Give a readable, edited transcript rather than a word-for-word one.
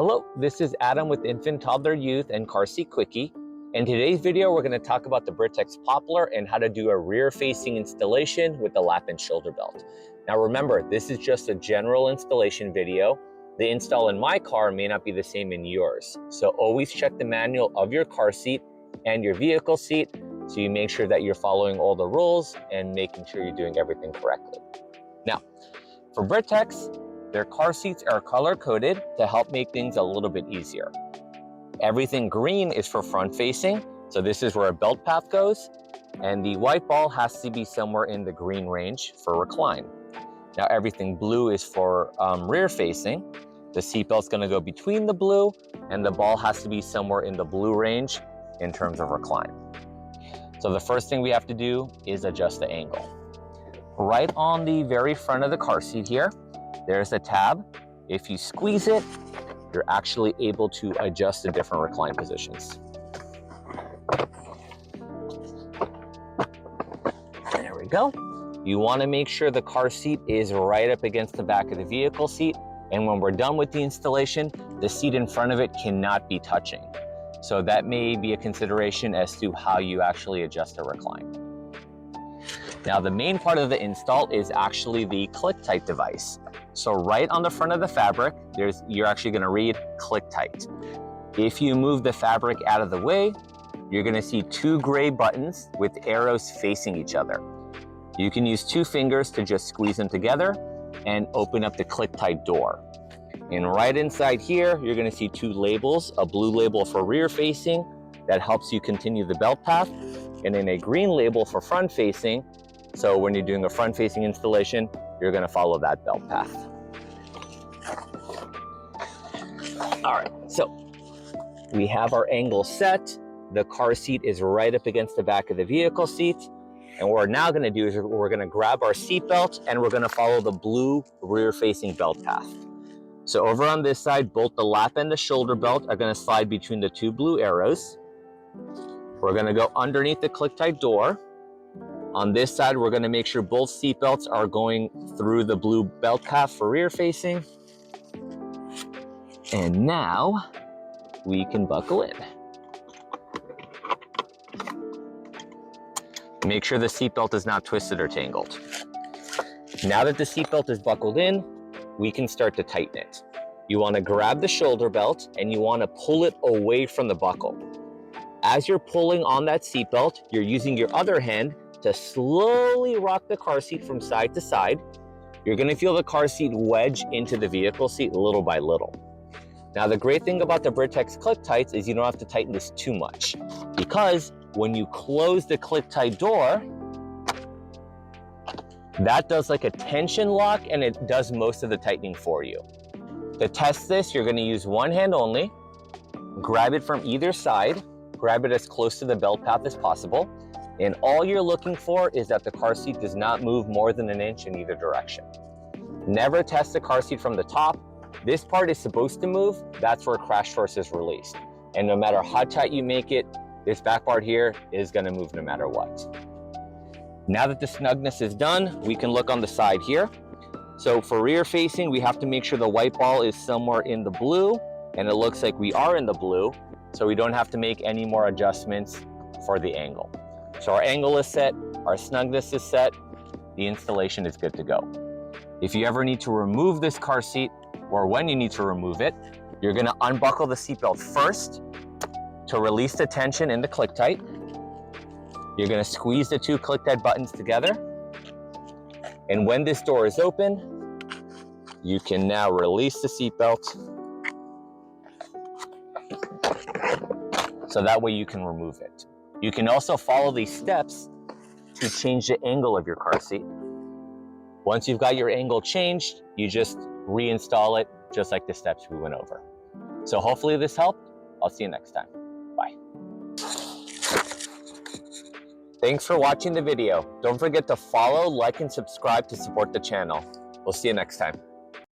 Hello, this is Adam with Infant, Toddler, Youth, and Car Seat Quickie. In today's video, we're going to talk about the Britax Poplar and how to do a rear-facing installation with the lap and shoulder belt. Now remember, this is just a general installation video. The install in my car may not be the same in yours. So always check the manual of your car seat and your vehicle seat so you make sure that you're following all the rules and making sure you're doing everything correctly. Now, for Britax, their car seats are color-coded to help make things a little bit easier. Everything green is for front-facing, so this is where a belt path goes, and the white ball has to be somewhere in the green range for recline. Now everything blue is for rear-facing. The seatbelt's going to go between the blue, and the ball has to be somewhere in the blue range in terms of recline. So the first thing we have to do is adjust the angle. Right on the very front of the car seat here, there's a tab. If you squeeze it, you're actually able to adjust the different recline positions. There we go. You want to make sure the car seat is right up against the back of the vehicle seat. And when we're done with the installation, the seat in front of it cannot be touching. So that may be a consideration as to how you actually adjust the recline. Now, the main part of the install is actually the click tight device. So right on the front of the fabric, you're actually going to read click tight. If you move the fabric out of the way, you're going to see two gray buttons with arrows facing each other. You can use two fingers to just squeeze them together and open up the click tight door. And right inside here, you're going to see two labels, a blue label for rear facing that helps you continue the belt path, and then a green label for front facing. So when you're doing a front facing installation, you're going to follow that belt path. All right, so we have our angle set. The car seat is right up against the back of the vehicle seat. And what we're now going to do is we're going to grab our seat belt and we're going to follow the blue rear facing belt path. So over on this side, both the lap and the shoulder belt are going to slide between the two blue arrows. We're going to go underneath the click tight door. On this side, we're going to make sure both seat belts are going through the blue belt path for rear facing. And now we can buckle in. Make sure the seat belt is not twisted or tangled. Now that the seat belt is buckled in, we can start to tighten it. You want to grab the shoulder belt and you want to pull it away from the buckle. As you're pulling on that seat belt, you're using your other hand to slowly rock the car seat from side to side. You're going to feel the car seat wedge into the vehicle seat little by little. Now, the great thing about the Britax click tights is you don't have to tighten this too much, because when you close the click tight door, that does like a tension lock and it does most of the tightening for you. To test this, you're going to use one hand only, grab it from either side, grab it as close to the belt path as possible. And all you're looking for is that the car seat does not move more than an inch in either direction. Never test the car seat from the top. This part is supposed to move. That's where crash force is released. And no matter how tight you make it, this back part here is going to move no matter what. Now that the snugness is done, we can look on the side here. So for rear facing, we have to make sure the white ball is somewhere in the blue, and it looks like we are in the blue, so we don't have to make any more adjustments for the angle. So our angle is set, our snugness is set, the installation is good to go. If you ever need to remove this car seat, or when you need to remove it, you're going to unbuckle the seatbelt first to release the tension in the click tight. You're going to squeeze the two click tight buttons together. And when this door is open, you can now release the seatbelt. So that way you can remove it. You can also follow these steps to change the angle of your car seat. Once you've got your angle changed, you just reinstall it just like the steps we went over. So hopefully this helped. I'll see you next time. Bye. Thanks for watching the video. Don't forget to follow, like, and subscribe to support the channel. We'll see you next time.